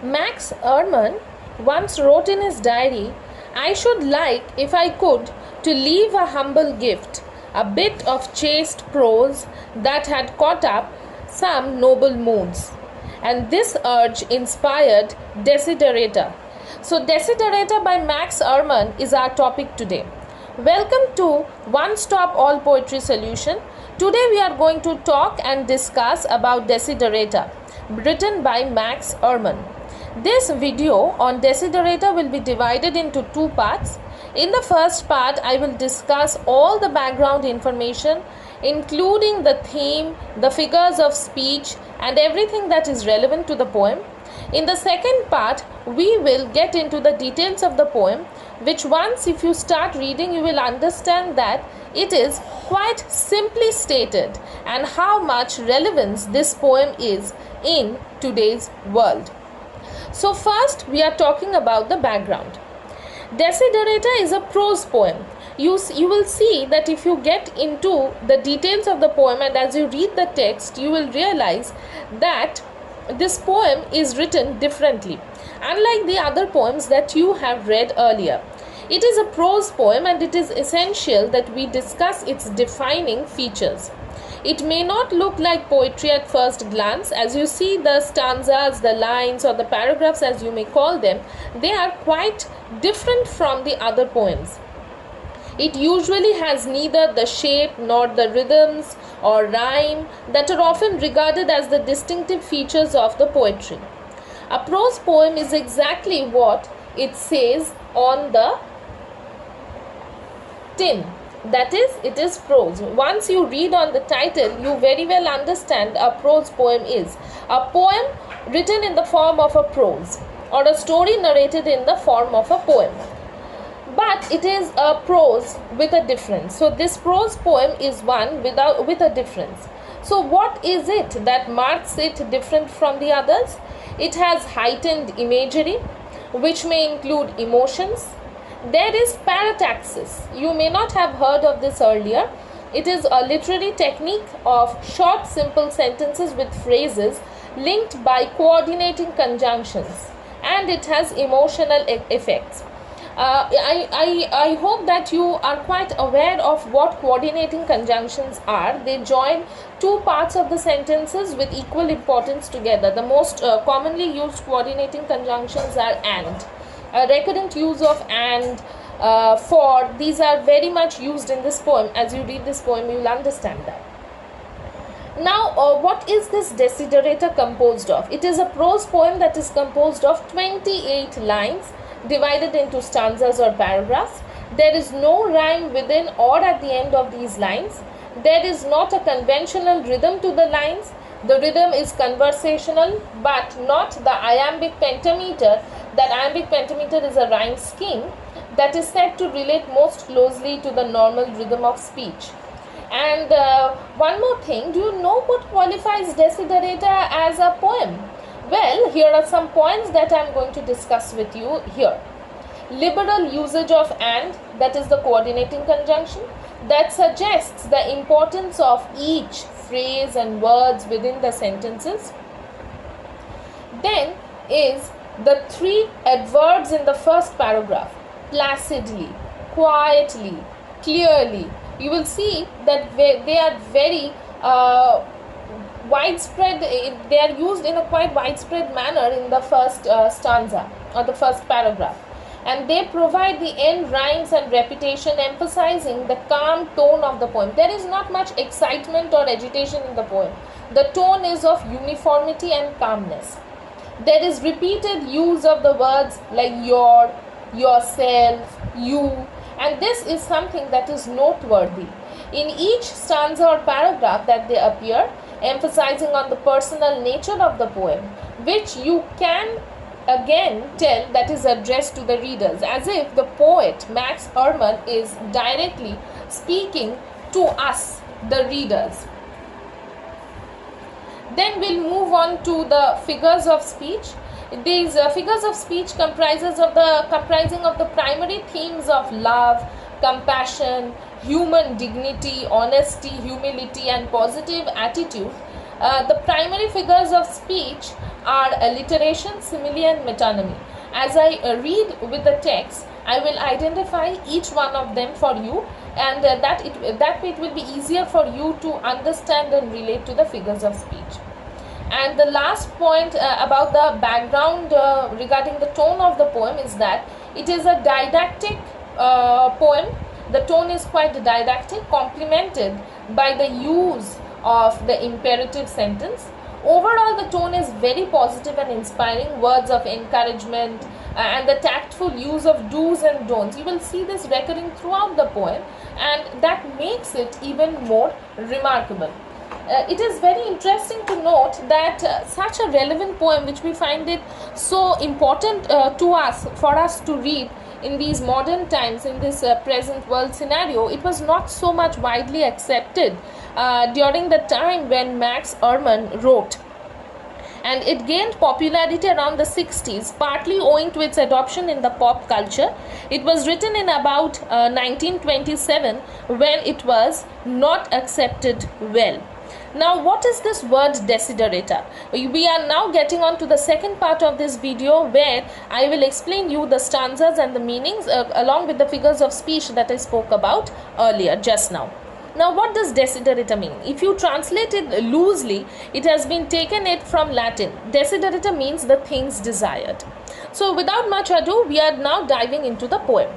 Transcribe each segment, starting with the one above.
Max Ehrmann once wrote in his diary, "I should like, if I could, to leave a humble gift, a bit of chaste prose that had caught up some noble moods." And this urge inspired Desiderata. So, Desiderata by Max Ehrmann is our topic today. Welcome to One Stop All Poetry Solution. Today we are going to talk and discuss about Desiderata, written by Max Ehrmann. This video on Desiderata will be divided into two parts. In the first part, I will discuss all the background information, including the theme, the figures of speech, and everything that is relevant to the poem. In the second part, we will get into the details of the poem, which once if you start reading, you will understand that it is quite simply stated and how much relevance this poem is in today's world. So first, we are talking about the background. Desiderata is a prose poem. You will see that if you get into the details of the poem and as you read the text, you will realize that this poem is written differently, unlike the other poems that you have read earlier. It is a prose poem and it is essential that we discuss its defining features. It may not look like poetry at first glance. As you see the stanzas, the lines, or the paragraphs as you may call them, they are quite different from the other poems. It usually has neither the shape nor the rhythms or rhyme that are often regarded as the distinctive features of the poetry. A prose poem is exactly what it says on the tin. That is, it is prose. Once you read on the title, you very well understand a prose poem is a poem written in the form of a prose or a story narrated in the form of a poem. But it is a prose with a difference. So this prose poem is one with a difference. So what is it that marks it different from the others? It has heightened imagery, which may include emotions. There is parataxis. You may not have heard of this earlier. It is a literary technique of short, simple sentences with phrases linked by coordinating conjunctions, and it has emotional effects. I hope that you are quite aware of what coordinating conjunctions are. They join two parts of the sentences with equal importance together. The most commonly used coordinating conjunctions are and. Recurrent use of and, for, these are very much used in this poem. As you read this poem, you will understand that. Now, what is this Desiderata composed of? It is a prose poem that is composed of 28 lines divided into stanzas or paragraphs. There is no rhyme within or at the end of these lines. There is not a conventional rhythm to the lines. The rhythm is conversational, but not the iambic pentameter. That iambic pentameter is a rhyme scheme that is said to relate most closely to the normal rhythm of speech. And one more thing, do you know what qualifies Desiderata as a poem? Well, here are some points that I am going to discuss with you here. Liberal usage of and, that is the coordinating conjunction, that suggests the importance of each phrase and words within the sentences. Then is the three adverbs in the first paragraph: placidly, quietly, clearly. You will see that they are very widespread. They are used in a quite widespread manner in the first stanza or the first paragraph, and they provide the end rhymes and repetition, emphasizing the calm tone of the poem. There is not much excitement or agitation in the poem. The tone is of uniformity and calmness. There is repeated use of the words like your, yourself, you, and this is something that is noteworthy. In each stanza or paragraph that they appear, emphasizing on the personal nature of the poem, which you can again tell that is addressed to the readers, as if the poet Max Ehrmann is directly speaking to us, the readers. Then we'll move on to the figures of speech. These figures of speech comprising of the primary themes of love, compassion, human dignity, honesty, humility, and positive attitude The primary figures of speech are alliteration, simile, and metonymy. As I read with the text, I will identify each one of them for you, and that way it will be easier for you to understand and relate to the figures of speech. And the last point about the background regarding the tone of the poem is that it is a didactic poem. The tone is quite didactic, complemented by the use of the imperative sentence. Overall, the tone is very positive and inspiring, words of encouragement and the tactful use of do's and don'ts. You will see this recurring throughout the poem, and that makes it even more remarkable. It is very interesting to note that such a relevant poem, which we find it so important to us, for us to read in these modern times, in this present world scenario, it was not so much widely accepted during the time when Max Ehrmann wrote. And it gained popularity around the 60s, partly owing to its adoption in the pop culture. It was written in about 1927, when it was not accepted well. Now, what is this word desiderata? We are now getting on to the second part of this video, where I will explain you the stanzas and the meanings along with the figures of speech that I spoke about earlier just now. Now, what does desiderata mean? If you translate it loosely, it has been taken it from Latin. Desiderata means the things desired. So, without much ado, we are now diving into the poem.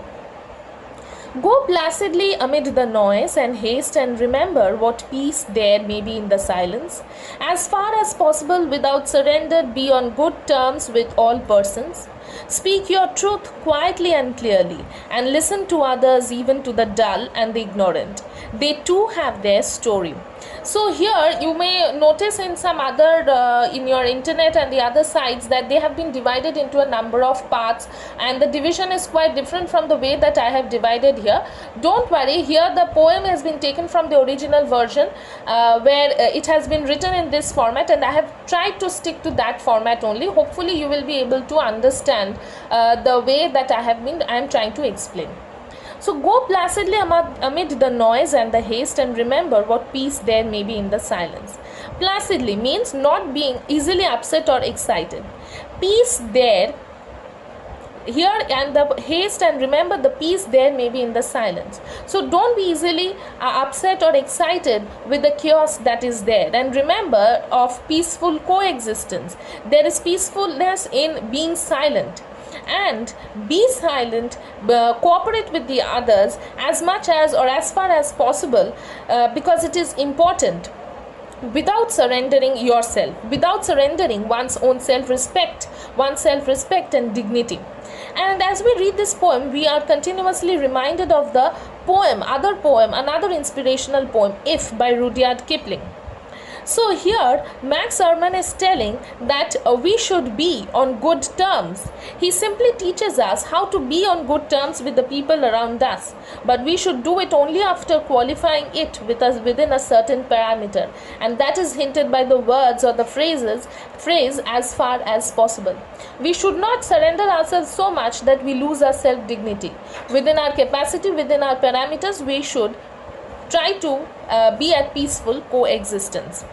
Go placidly amid the noise and haste, and remember what peace there may be in the silence. As far as possible, without surrender, be on good terms with all persons. Speak your truth quietly and clearly, and listen to others, even to the dull and the ignorant. They too have their story. So here you may notice in some other in your internet and the other sites that they have been divided into a number of parts, and the division is quite different from the way that I have divided here. Don't worry, here the poem has been taken from the original version where it has been written in this format, and I have tried to stick to that format only. Hopefully you will be able to understand the way that I am trying to explain. So go placidly amid the noise and the haste, and remember what peace there may be in the silence. Placidly means not being easily upset or excited. Peace there here, and the haste, and remember the peace there may be in the silence. So don't be easily upset or excited with the chaos that is there, and remember of peaceful coexistence. There is peacefulness in being silent. And be silent, cooperate with the others as much as or as far as possible, because it is important, without surrendering yourself, without surrendering one's own self-respect and dignity. And as we read this poem, we are continuously reminded of the another inspirational poem, If, by Rudyard Kipling. So here Max Ehrmann is telling that we should be on good terms. He simply teaches us how to be on good terms with the people around us, but we should do it only after qualifying it within a certain parameter, and that is hinted by the words or the phrase as far as possible. We should not surrender ourselves so much that we lose our self-dignity. Within our capacity, within our parameters, we should try to be at peaceful coexistence.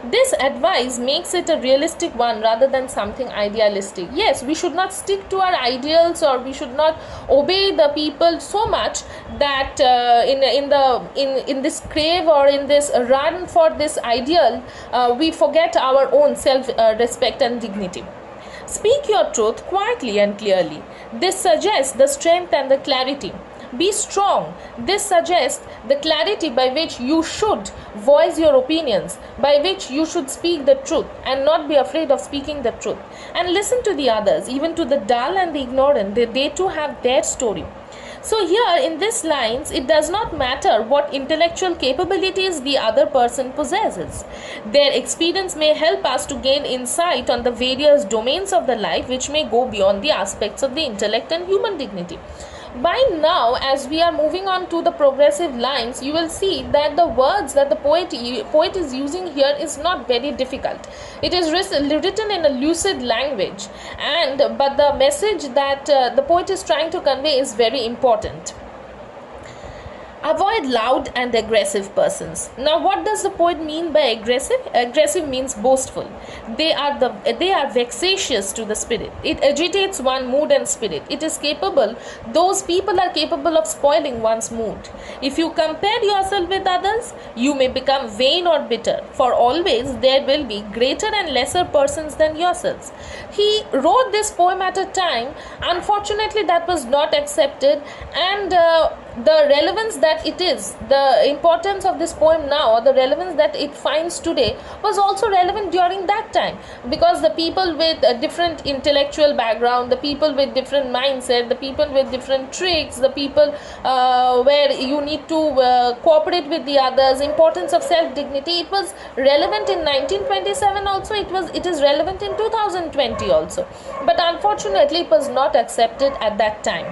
This advice makes it a realistic one rather than something idealistic. Yes, we should not stick to our ideals, or we should not obey the people so much that in this crave or in this run for this ideal, we forget our own self-respect and dignity. Speak your truth quietly and clearly. This suggests the strength and the clarity. Be strong. This suggests the clarity by which you should voice your opinions, by which you should speak the truth and not be afraid of speaking the truth. And listen to the others, even to the dull and the ignorant. They too have their story. So here in these lines, it does not matter what intellectual capabilities the other person possesses. Their experience may help us to gain insight on the various domains of the life, which may go beyond the aspects of the intellect and human dignity. By now, as we are moving on to the progressive lines, you will see that the words that the poet is using here is not very difficult. It is written in a lucid language, but the message that the poet is trying to convey is very important. Avoid loud and aggressive persons. Now, what does the poet mean by aggressive? Aggressive means boastful. They are vexatious to the spirit. It agitates one mood and spirit. It is capable. Those people are capable of spoiling one's mood. If you compare yourself with others, you may become vain or bitter. For always there will be greater and lesser persons than yourselves. He wrote this poem at a time, unfortunately, that was not accepted, and the relevance that it is, the importance of this poem now, or the relevance that it finds today, was also relevant during that time, because the people with a different intellectual background, the people with different mindset, the people with different tricks, the people where you need to cooperate with the others, importance of self dignity, it was relevant in 1927 also, it is relevant in 2020 also, but unfortunately it was not accepted at that time.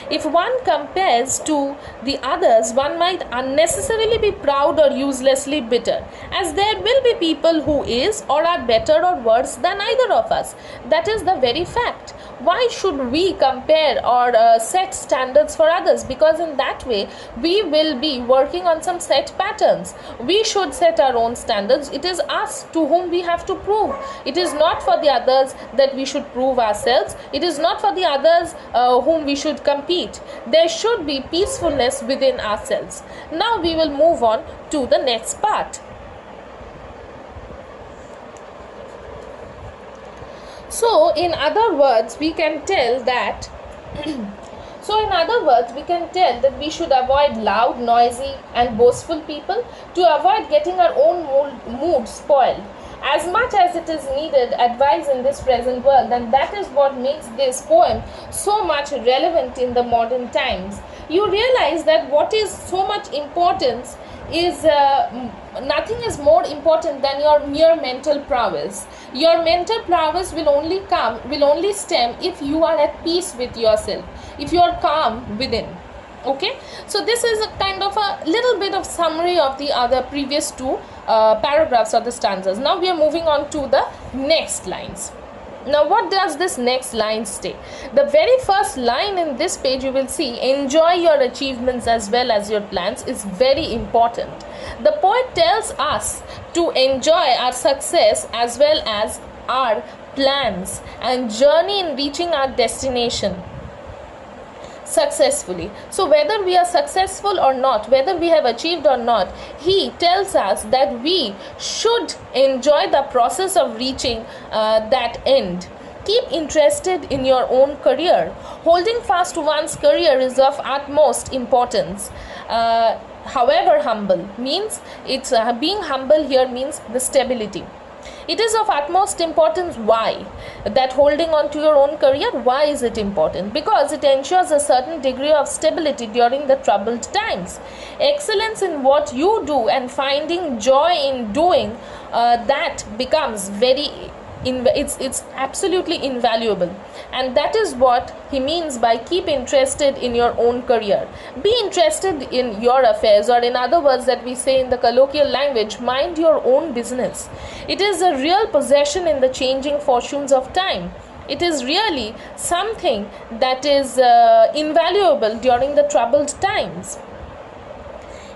If one compares to the others, one might unnecessarily be proud or uselessly bitter, as there will be people who is or are better or worse than either of us. That is the very fact. Why should we compare or set standards for others? Because in that way we will be working on some set patterns. We should set our own standards. It is us to whom we have to prove. It is not for the others that we should prove ourselves. It is not for the others whom we should compete. There should be peacefulness within ourselves. Now we will move on to the next part. So in other words we can tell that we should avoid loud, noisy and boastful people to avoid getting our own mood spoiled. As much as it is needed advice in this present world, and that is what makes this poem so much relevant in the modern times. You realize that what is so much importance is nothing is more important than your mere mental prowess. Your mental prowess will only stem if you are at peace with yourself, if you are calm within. Okay, so this is a kind of a little bit of summary of the other previous two paragraphs or the stanzas. Now we are moving on to the next lines. Now what does this next line say? The very first line in this page, you will see, enjoy your achievements as well as your plans, is very important. The poet tells us to enjoy our success as well as our plans and journey in reaching our destination successfully. So whether we are successful or not, whether we have achieved or not, he tells us that we should enjoy the process of reaching that end. Keep interested in your own career. Holding fast to one's career is of utmost importance. However humble means, it's being humble here means the stability. It is of utmost importance. Why? That holding on to your own career, why is it important? Because it ensures a certain degree of stability during the troubled times. Excellence in what you do and finding joy in doing that becomes it's absolutely invaluable, and that is what he means by keep interested in your own career. Be interested in your affairs, or in other words that we say in the colloquial language, mind your own business. It is a real possession in the changing fortunes of time. It is really something that is invaluable during the troubled times.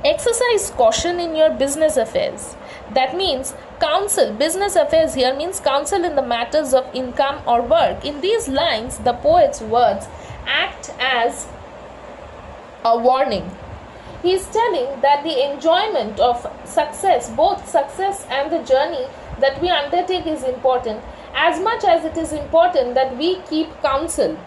Exercise caution in your business affairs. That means counsel. Business affairs here means counsel in the matters of income or work. In these lines, the poet's words act as a warning. He is telling that the enjoyment of success, both success and the journey that we undertake, is important, as much as it is important that we keep counsel.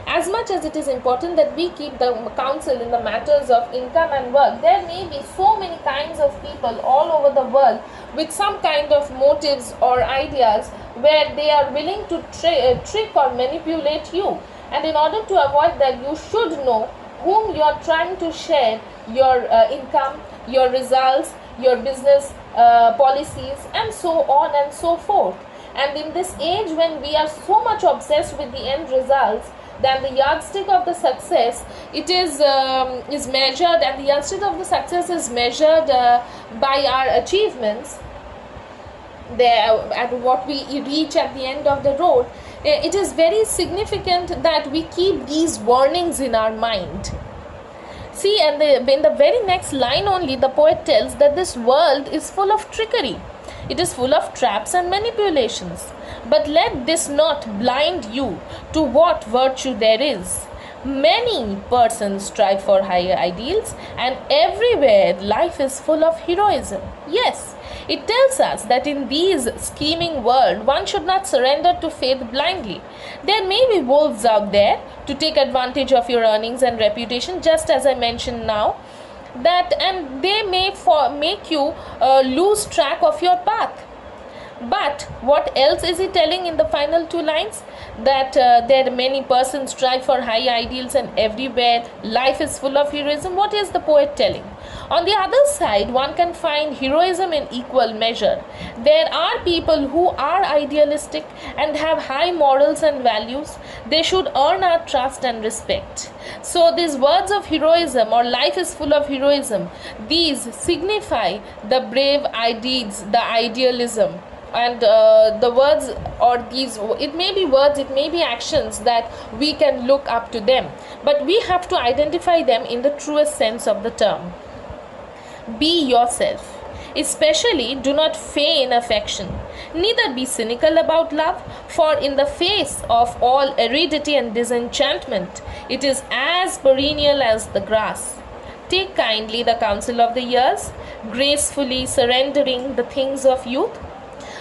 As much as it is important that we keep the counsel in the matters of income and work. There may be so many kinds of people all over the world with some kind of motives or ideas where they are willing to trick or manipulate you. And in order to avoid that, you should know whom you are trying to share your income, your results, your business policies, and so on and so forth. And in this age when we are so much obsessed with the end results, then the yardstick of the success is measured, and the yardstick of the success is measured by our achievements there at what we reach at the end of the road. It is very significant that we keep these warnings in our mind. See, and in the very next line only, the poet tells that this world is full of trickery. It is full of traps and manipulations. But let this not blind you to what virtue there is. Many persons strive for higher ideals, and everywhere life is full of heroism. Yes, it tells us that in this scheming world, one should not surrender to faith blindly. There may be wolves out there to take advantage of your earnings and reputation, just as I mentioned now. That and they may make you lose track of your path. But what else is he telling in the final two lines? That there are many persons strive for high ideals and everywhere life is full of heroism. What is the poet telling? On the other side, one can find heroism in equal measure. There are people who are idealistic and have high morals and values. They should earn our trust and respect. So these words of heroism, or life is full of heroism, these signify the brave deeds, the idealism. And the words, or these, it may be words, it may be actions that we can look up to them, but we have to identify them in the truest sense of the term. Be yourself. Especially do not feign affection, neither be cynical about love, for in the face of all aridity and disenchantment, it is as perennial as the grass. Take kindly the counsel of the years, gracefully surrendering the things of youth.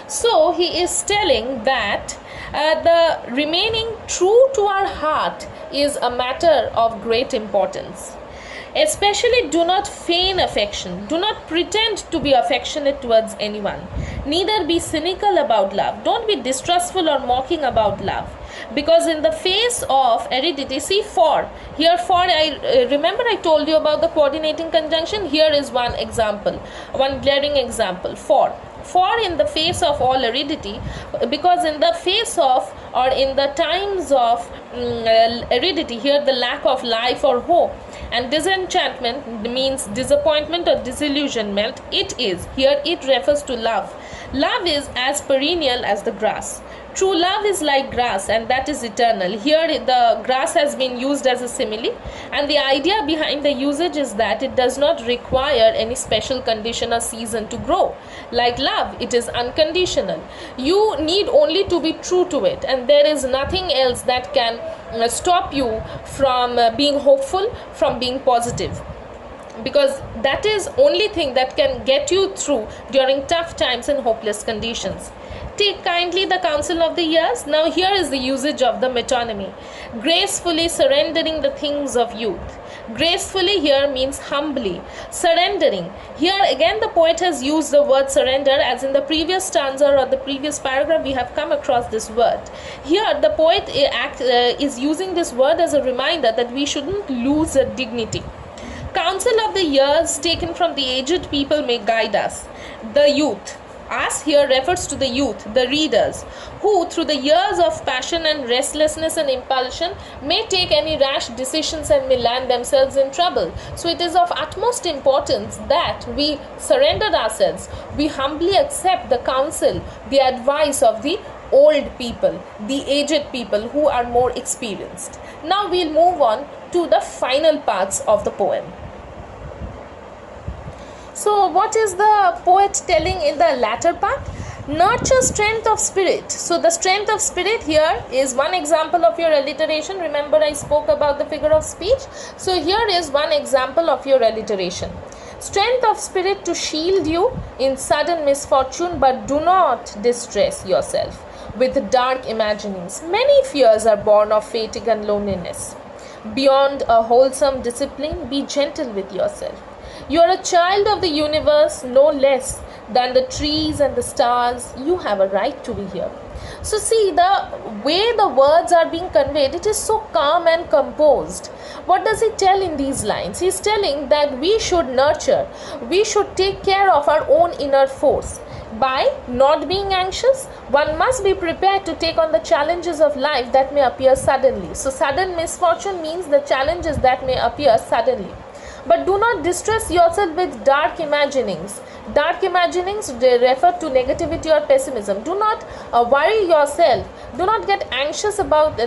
So he is telling that the remaining true to our heart is a matter of great importance. Especially do not feign affection, do not pretend to be affectionate towards anyone, neither be cynical about love, don't be distrustful or mocking about love, because in the face of aridity, see, for here, for I remember I told you about the coordinating conjunction. Here is one example, one glaring example. For in the face of all aridity, because in the face of, or in the times of aridity, here the lack of life or hope, and disenchantment means disappointment or disillusionment, it is, here it refers to love. Love is as perennial as the grass. True love is like grass, and that is eternal. Here the grass has been used as a simile, and the idea behind the usage is that it does not require any special condition or season to grow. Like love, it is unconditional. You need only to be true to it, and there is nothing else that can stop you from being hopeful, from being positive, because that is only thing that can get you through during tough times and hopeless conditions. Take kindly the counsel of the years. Now here is the usage of the metonymy. Gracefully surrendering the things of youth. Gracefully here means humbly. Surrendering. Here again the poet has used the word surrender, as in the previous stanza or the previous paragraph we have come across this word. Here the poet is using this word as a reminder that we shouldn't lose a dignity. Counsel of the years taken from the aged people may guide us. The youth. Us here refers to the youth, the readers, who through the years of passion and restlessness and impulsion may take any rash decisions and may land themselves in trouble. So it is of utmost importance that we surrender ourselves, we humbly accept the counsel, the advice of the old people, the aged people who are more experienced. Now we'll move on to the final parts of the poem. So what is the poet telling in the latter part? Nurture strength of spirit. So the strength of spirit here is one example of your alliteration. Remember I spoke about the figure of speech. So here is one example of your alliteration. Strength of spirit to shield you in sudden misfortune, but do not distress yourself with dark imaginings. Many fears are born of fatigue and loneliness. Beyond a wholesome discipline, be gentle with yourself. You are a child of the universe, no less than the trees and the stars. You have a right to be here. So see, the way the words are being conveyed, it is so calm and composed. What does he tell in these lines? He is telling that we should nurture, we should take care of our own inner force. By not being anxious, one must be prepared to take on the challenges of life that may appear suddenly. So sudden misfortune means the challenges that may appear suddenly. But do not distress yourself with dark imaginings. Dark imaginings refer to negativity or pessimism. Do not worry yourself. Do not get anxious about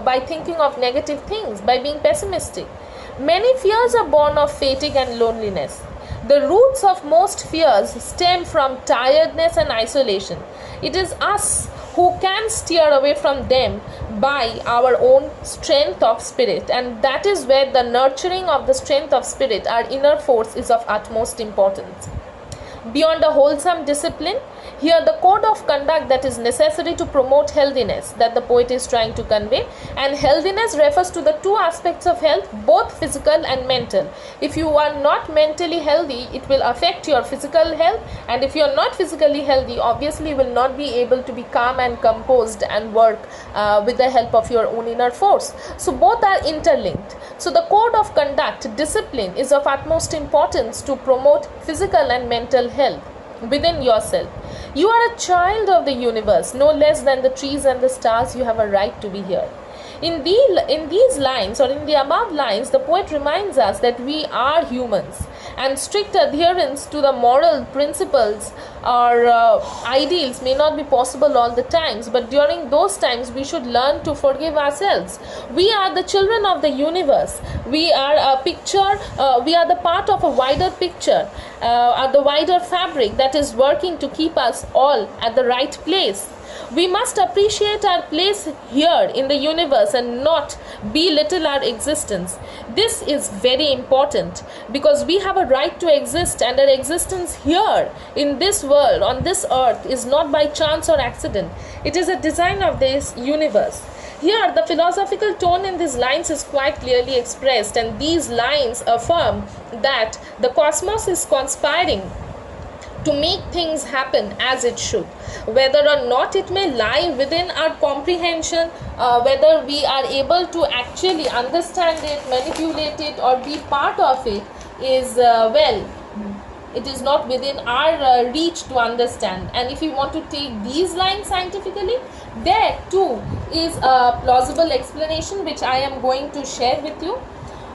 by thinking of negative things, by being pessimistic. Many fears are born of fatigue and loneliness. The roots of most fears stem from tiredness and isolation. It is us who can steer away from them by our own strength of spirit, and that is where the nurturing of the strength of spirit, our inner force, is of utmost importance. Beyond a wholesome discipline, here the code of conduct that is necessary to promote healthiness that the poet is trying to convey. And healthiness refers to the two aspects of health, both physical and mental. If you are not mentally healthy, it will affect your physical health, and if you are not physically healthy, obviously you will not be able to be calm and composed and work with the help of your own inner force. So both are interlinked. So the code of conduct, discipline, is of utmost importance to promote physical and mental health within yourself. You are a child of the universe, no less than the trees and the stars. You have a right to be here. In these lines, or in the above lines, the poet reminds us that we are humans, and strict adherence to the moral principles or ideals may not be possible all the times, but during those times we should learn to forgive ourselves. We are the children of the universe. We are a picture, we are the part of a wider picture, the wider fabric that is working to keep us all at the right place. We must appreciate our place here in the universe and not belittle our existence. This is very important because we have a right to exist, and our existence here in this world, on this earth, is not by chance or accident. It is a design of this universe. Here, the philosophical tone in these lines is quite clearly expressed, and these lines affirm that the cosmos is conspiring to make things happen as it should. Whether or not it may lie within our comprehension, whether we are able to actually understand it, manipulate it, or be part of it, is it is not within our reach to understand. And if you want to take these lines scientifically, there too is a plausible explanation which I am going to share with you.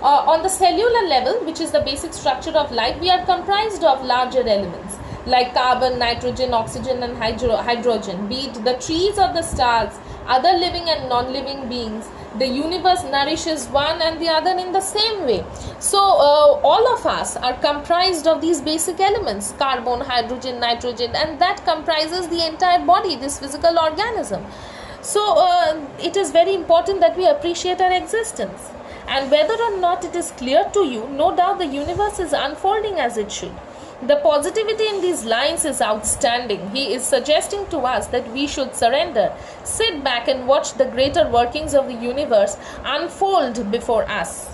On the cellular level, which is the basic structure of life, we are comprised of larger elements like carbon, nitrogen, oxygen, and hydrogen. Be it the trees or the stars, other living and non-living beings, the universe nourishes one and the other in the same way. So all of us are comprised of these basic elements, carbon, hydrogen, nitrogen, and that comprises the entire body, this physical organism. So it is very important that we appreciate our existence. And whether or not it is clear to you, no doubt the universe is unfolding as it should. The positivity in these lines is outstanding. He is suggesting to us that we should surrender, sit back and watch the greater workings of the universe unfold before us.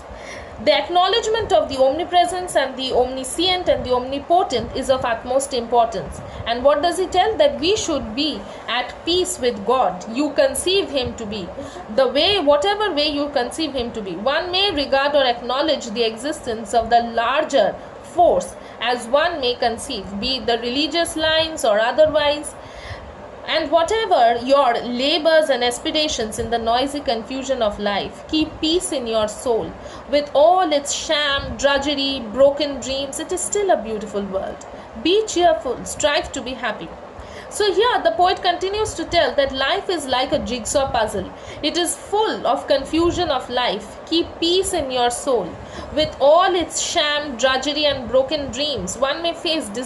The acknowledgement of the omnipresence and the omniscient and the omnipotent is of utmost importance. And what does he tell? That we should be at peace with God. You conceive him to be. The way, whatever way you conceive him to be. One may regard or acknowledge the existence of the larger force as one may conceive, be it the religious lines or otherwise. And whatever your labors and aspirations in the noisy confusion of life, keep peace in your soul. With all its sham, drudgery, broken dreams, it is still a beautiful world. Be cheerful, strive to be happy. So here the poet continues to tell that life is like a jigsaw puzzle. It is full of confusion of life. Keep peace in your soul. With all its sham, drudgery and broken dreams, one may face